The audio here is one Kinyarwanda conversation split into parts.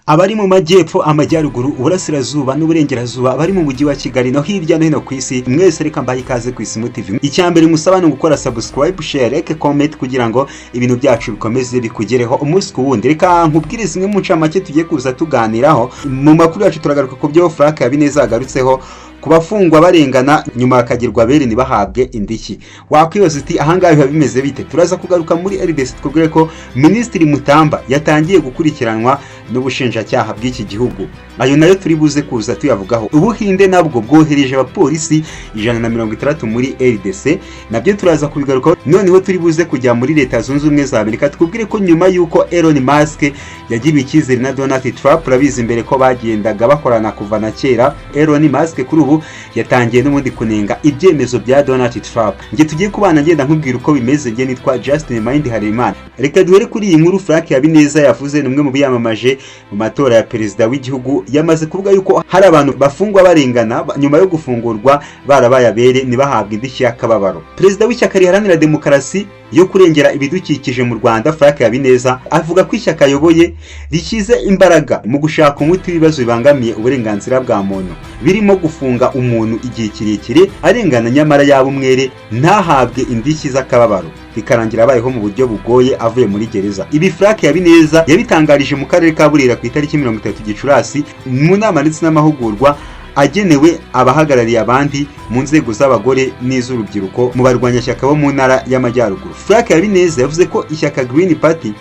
abari mu majyepfo, amajyaruguru, uburasirazuba n'uburengerazuba, bari mu mujyi wa Kigali no hirya no hino ku isi, mwese reka mbaye ikaze ku Isimu TV. Icyambere musaba no gukora subscribe, share, like, comment kugira ngo ibintu byacu bikomeze bikugereho umunsi ku wundi. Reka nkubwire zimwe mu ncamake tugiye kuza tuganiraho mu makuru yacu. Turagaruka ku byo Frank Habineza yagarutseho kubafungwa barengana nyuma akagirwa bere nibahabwe indishyi. Wakwibaza uti ahangahe biba bimeze bite? Turaza kugaruka muri RDC twubwire ko Minisitiri Mutamba yatangiye gukurikiranwa n'ubushinjacyaha bw'iki gihugu. Ayo nayo turi buze kuza tuyavugaho. Ubuhinde nabwo bwohereje abapolisi 160 muri RDC, nabyo turaza kubigarukaho. Noneho turi buze kujya muri Leta Zunze Ubumwe za Amerika twubwire ko nyuma yuko Elon Musk yagiriwe icyizere na Donald Trump, urabizi imbere ko bagendaga bakorana kuva na kera. Elon Musk kuri ubu yatangiye n'ubundi kunenga ibyemezo bya Donald Trump. Nge tugiye kubana ngenda nkubwira uko bimeze. Nge nitwa Justin Mind Harimana. Reka duhere kuri iyi nkuru. Frank Habineza yavuze n'umwe mu biyamamaje mu matora ya perezida w'igihugu, yamaze kuvuga yuko hari abantu bafungwa barengana nyuma yo gufungurwa barabaye abere nibahabwa indishyi y'akababaro. Perezida w'ishyaka riharanira demokarasi yo kurengera ibidukikije mu Rwanda, Frank Habineza, avuga ko ishyaka ayoboye rishyize imbaraga mu gushaka umuti w'ibibazo bibangamiye uburenganzira bwa muntu, birimo gufunga umuntu igihe kirekire arengana nyamara yaba umwere ntahabwe indishyi z'akababaro, bikarangira abayeho mu buryo bugoye avuye muri gereza. Ibi Frank Habineza yabitangarije mu karere ka Burera ku itariki 30 Gicurasi mu nama ndetse n'amahugurwa agenewe abahagarariye abandi mu nzego z'abagore n'iz'urubyiruko mu barwanyashyaka bo mu ntara y'Amajyaruguru. Frank Habineza yavuze ko ishyaka Green Party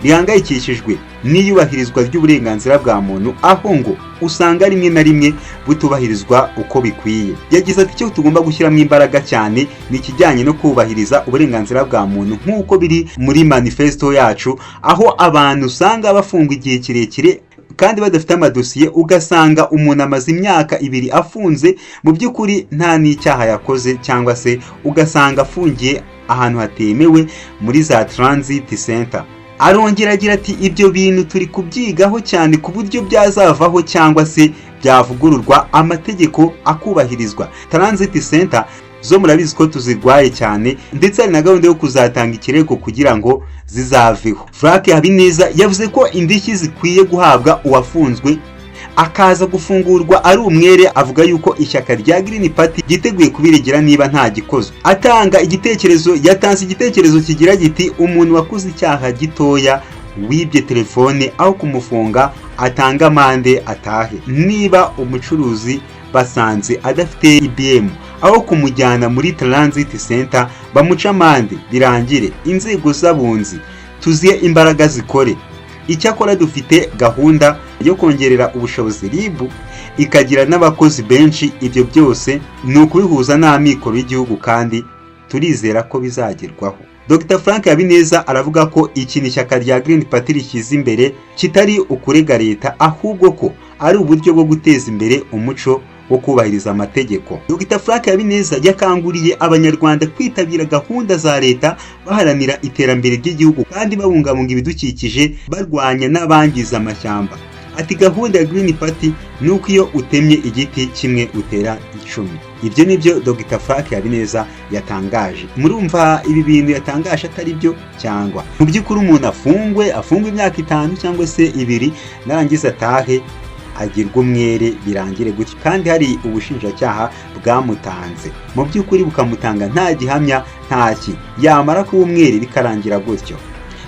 rihangayikishijwe n'iyubahirizwa ry'uburenganzira bwa muntu, aho ngo usanga rimwe na rimwe butubahirizwa uko bikwiye. Yagize ati icyo tugomba gushyiramo imbaraga cyane ni ikijyanye no kubahiriza uburenganzira bwa muntu nk'uko biri muri manifesto yacu, aho abantu usanga bafungwa igihe kirekire kandi badafite amadosiye, ugasanga umuntu amaze imyaka 2 afunze mu by'ukuri nta n'icyaha yakoze, cyangwa se ugasanga afungiye ahantu hatemewe muri za transit center. Arongera agira ati ibyo bintu turi kubyigaho cyane ku buryo byazavaho cyangwa se byavugururwa amategeko akubahirizwa. Transit center zo murabizi ko tuzirwaye cyane, ndetse ari na gahunda yo kuzatanga ikirego kugira ngo zizaveho. Frank Habineza yavuze ko indishyi zikwiye guhabwa uwafunzwe akaza gufungurwa ari umwere. Avuga yuko ishyaka rya Green Party giteguye kubiregera niba nta gikozwe. Yatanze igitekerezo kigira giti umuntu wakoze icyaha gitoya wibye telefone, aho kumufunga atanga amande atahe. Niba umucuruzi basanze adafite IBM, aho kumujyana muri transit center bamuca amande birangire. Inzego z'abunzi tuziye imbaraga zikore. Icyakora dufite gahunda yo kongerera ubushobozi RIB ikagira n'abakozi benshi. Ibyo byose ni ukubihuza n'amikoro y'igihugu kandi turizera ko bizagerwaho. Dr. Frank Habineza aravuga ko ikintu ishyaka rya Green Party rishyize imbere kitari ukurega leta, ahubwo ko ari uburyo bwo guteza imbere umuco wo kubahiriza amategeko. Dr. Frank Habineza yakanguriye abanyarwanda kwitabira gahunda za leta baharanira iterambere ry'igihugu kandi babungabunga ibidukikije, barwanya n'abangiza amashyamba. Ati gahunda ya Green Party nuko iyo utemye igiti kimwe utera 10. Ibyo nibyo Dr. Frank Habineza yatangaje. Murumva ibi bintu yatangaje atari byo cyangwa mu by'ukuri umuntu afungwe imyaka 5 cyangwa se 2 narangiza atahe agirwa umwere birangire gutyo, kandi hari ubushinjacyaha bwamutanze mu by'ukuri bukamutanga nta gihamya ntaki, yamara kuba umwere bikarangira gutyo.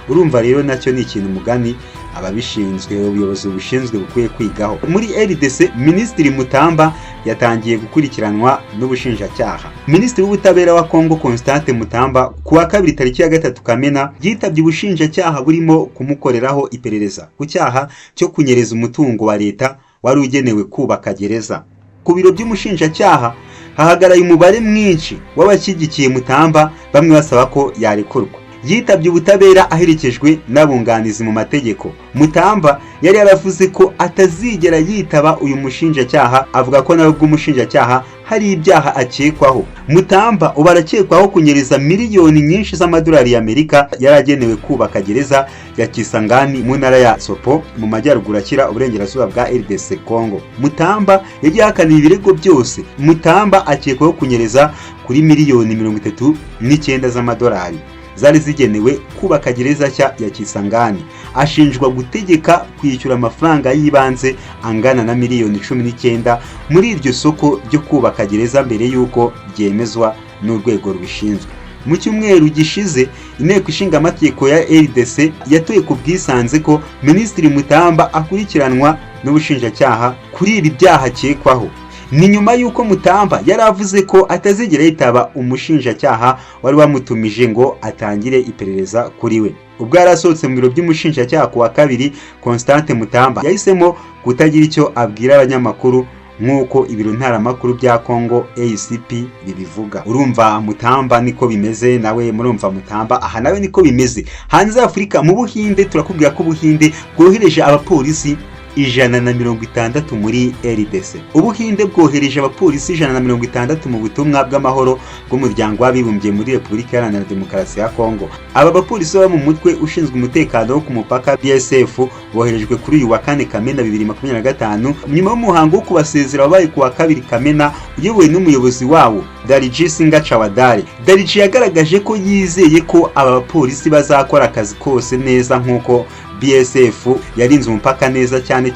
Urumva rero nacyo ni ikintu mugani ababishinzwe, ubuyobozi bushinzwe bukwiye kwigaho. Muri RDC Minisitiri Mutamba yatangiye gukurikiranwa n'ubushinjacyaha. Minisitiri w'ubutabera wa Kongo Constante Mutamba kuwa 2 tariki ya 3 Kamena yitabye ubushinjacyaha burimo kumukoreraho iperereza ku cyaha cyo kunyereza umutungo wa leta wari ugenewe kubaka gereza. Ku biro by'umushinjacyaha hahagaraye umubare mwinshi w'abashyigikiye Mutamba, bamwe basaba ko yarekurwa. Yitabye ubutabera aherekejwe n'abunganizi mu mategeko. Mutamba yari yaravuze ko atazigera yitaba uyu mushinjacyaha, avuga ko nawe bw'umushinjacyaha hari ibyaha akekwaho. Mutamba ubu arakekwaho kunyereza miliyoni nyinshi z'amadolari y'Amerika yaragenewe kubaka gereza ya Kisangani mu ntara ya Sopo mu majyaruguru akira uburengerazuba bwa RDC Congo. Mutamba yagiye ahakana ibirego byose. Mutamba akekwaho kunyereza kuri miliyoni 39 z'amadolari. zari zigenewe kubaka gereza nshya ya Kisangani. Ashinjwa gutegeka kwishyura amafaranga y'ibanze angana na miliyoni 19 muri iryo soko ryo kubaka gereza mbere y'uko byemezwa n'urwego rubishinzwe. Mu cyumweru gishize inteko ishinga amategeko ya RDC yatoye ku bwisanze ko Minisitiri Mutamba akurikiranwa n'ubushinjacyaha kuri ibi byaha akekwaho. Ni nyuma y'uko Mutamba yaravuze ko atazigera yitaba umushinjacyaha wari wamutumije ngo atangire iperereza kuri we. Ubwo yarasohotse mu biro by'umushinjacyaha ku wa kabiri, Constante Mutamba yahisemo kutagira icyo abwira abanyamakuru nk'uko ibiro ntaramakuru bya Congo ACP bibivuga. Urumva Mutamba niko bimeze, nawe murumva Mutamba aha nawe niko bimeze. Hanze Afrika mu Buhinde turakubwira ko Buhinde bwohereje abapolisi 160 muri RDC. Ubuhinde bwohereje abapolisi 160 mu butumwa bw'amahoro bw'umuryango w'abibumbye muri Repubulika Iharanira Demokarasi ya Kongo. Aba bapolisi bo mu mutwe ushinzwe umutekano wo ku mupaka BSF boherejwe kuri uyu wa 4 Kamena 2025 nyuma y'umuhango wo kubasezera wabaye ku wa 2 Kamena uyobowe n'umuyobozi wawo Dariji Singa Chawadari. Dariji yagaragaje ko yizeye ko aba bapolisi bazakora akazi kose neza nk'uko BSF yarinze umupaka neza cyane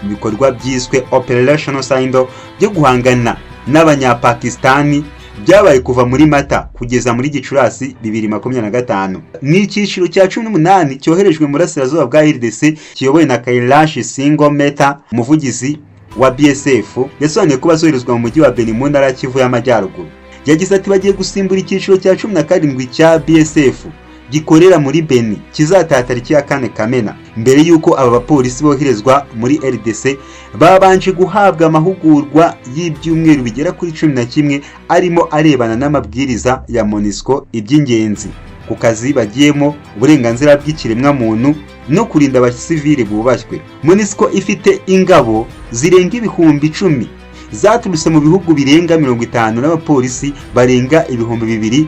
mu bikorwa byiswe Operational Saindo byo guhangana n'abanyapakistani byabaye kuva muri Mata kugeza muri Gicurasi 2025. Ni icyiciro cya 18 cyoherejwe muri Burasirazuba bwa RDC kiyobowe na Kailash Singo Meta, umuvugizi wa BSF, yasobanuye ko bazoherezwa mu mujyi wa Beni mu ntara ya Kivu y'Amajyaruguru. Yagize ati bagiye gusimbura icyiciro cya 17 cya BSF gikorera muri Beni kizataha tariki ya 4 Kamena. Mbere yuko aba bapolisi boherezwa muri RDC babanje guhabwa amahugurwa y'ibyumweru bigera kuri 11 arimo arebana n'amabwiriza ya MONUSCO, iby'ingenzi ku kazi bagiyemo, uburenganzira bw'ikiremwa muntu no kurinda abasivile bubashywe. MONUSCO ifite ingabo zirenga 10,000 zaturutse mu bihugu birenga 50 n'abapolisi barenga 2,000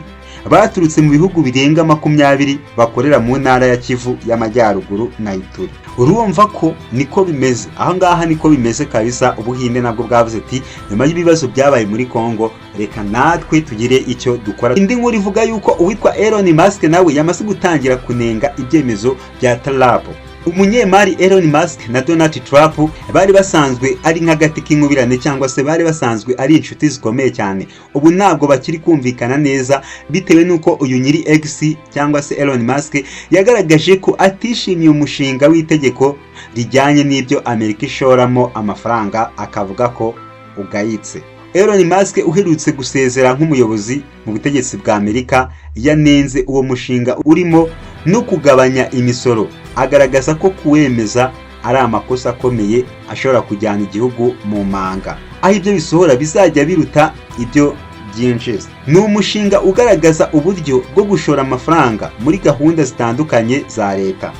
baturutse mu bihugu birenga 20 bakorera mu ntara ya Kivu y'Amajyaruguru na Ituri. Urumva ko niko bimeze aha ngaha, niko bimeze kabisa. Ubuhinde nabwo bwavuze ati nyuma y'ibibazo byabaye muri Kongo reka natwe tugire icyo dukora. Indi nkuru ivuga yuko uwitwa Elon Musk nawe yamaze gutangira kunenga ibyemezo bya Trump. Umunyemari Elon Musk na Donald Trump bari basanzwe ari nk'agati k'inkubirane cyangwa se bari basanzwe ari inshuti zikomeye cyane. Ubu ntabwo bakiri kumvikana neza bitewe nuko uyu nyiri X cyangwa se Elon Musk yagaragaje ko atishimiye umushinga w'itegeko rijyanye n'ibyo Amerika ishoramo amafaranga, akavuga ko ugayitse. Elon Musk uherutse gusezera nk'umuyobozi mu butegetsi bwa Amerika yanenze uwo mushinga urimo no kugabanya imisoro, agaragaza ko kuwemeza ari amakosa akomeye ashobora kujyana igihugu mu manga, aho ibyo bisohora bizajya biruta ibyo byinjiza. Ni umushinga ugaragaza uburyo bwo gushora amafaranga muri gahunda zitandukanye za leta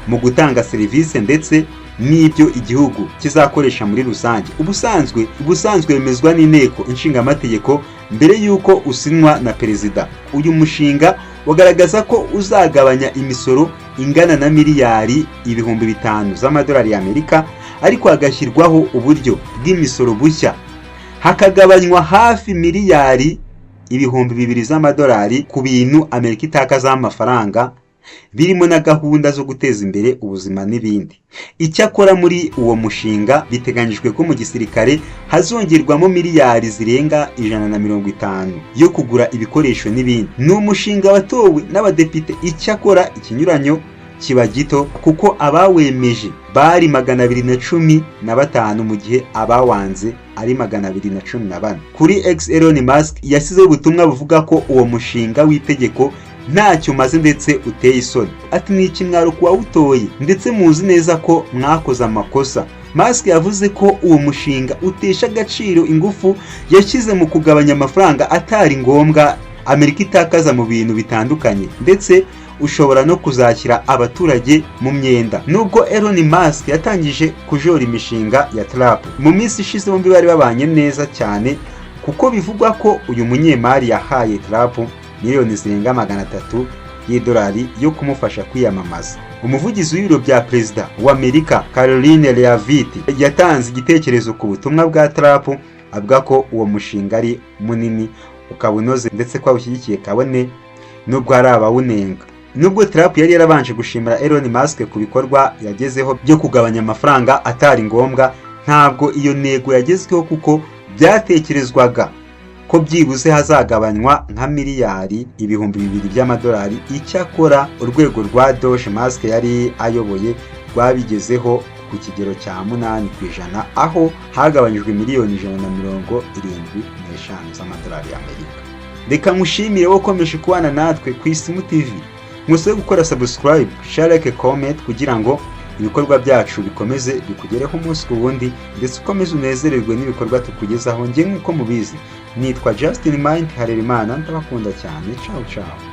mu gutanga serivisi ndetse n'ibyo igihugu kizakoresha muri rusange. Ubusanzwe bemezwa n'inteko inshinga amategeko mbere yuko usinwa na perezida. Uyu mushinga wagaragaza ko uzagabanya imisoro ingana na miliyari 5,000 z'amadolari y'Amerika, ariko hagashyirwaho uburyo bw'imisoro bushya hakagabanywa hafi miliyari 2,000 z'amadolari ku bintu Amerika itakaza amafaranga birimo na gahunda zo guteza imbere ubuzima n'ibindi. Icyakora muri uwo mushinga biteganyijwe ko mu gisirikare hazongerwamo miliyari zirenga 150 yo kugura ibikoresho n'ibindi. Ni umushinga watowe n'abadepite, icyakora ikinyuranyo kiba gito kuko abawemeje bari 215 mu gihe abawanze ari 214. Kuri X, Elon Musk yasizeho ubutumwa buvuga ko uwo mushinga w'itegeko ntacyo maze ndetse uteye isoni. Ati ni ikimwaro kuwawutoye ndetse muzi neza ko mwakoze amakosa. Musk yavuze ko uwo mushinga utesha agaciro ingufu yashyize mu kugabanya amafaranga atari ngombwa Amerika itakaza mu bintu bitandukanye, ndetse ushobora no kuzashyira abaturage mu myenda. Nubwo Elon Musk yatangije kujora imishinga ya Trump, mu minsi ishize bombi bari babanye neza cyane kuko bivugwa ko uyu munyemari yahaye Trump miliyoni zirenga 300 y'idolari yo kumufasha kwiyamamaza. Umuvugizi w'ibiro bya perezida wa Amerika Caroline Leavitt yatanze igitekerezo ku butumwa bwa Trump, avuga ko uwo mushinga ari munini ukabunoze ndetse ko awushyigikiye kabone nubwo hari abawunenga. Nubwo Trump yari yarabanje gushimira Elon Musk ku bikorwa yagezeho byo kugabanya amafaranga atari ngombwa, ntabwo iyo ntego yagezweho kuko byatekerezwaga ko byibuze hazagabanywa nka miliyari ibihumbi 2 by'amadolari. Icyakora urwego rwa Doge Musk yari ayoboye rwabigezeho ku kigero cya 8%, aho hagabanyijwe miliyoni 175 z'amadolari y'Amerika. Reka mushimire wo komeje kubana natwe ku Isimu TV. Musore gukora subscribe, share, like, comment kugira ngo ibikorwa byacu bikomeze bikugereho umunsi ku wundi, ndetse ukomeze unezererwe n'ibikorwa tukugezaho. Nge nk'uko mubizi nitwa Justin Mind Harerimana, ndabakunda cyane. Ciao ciao.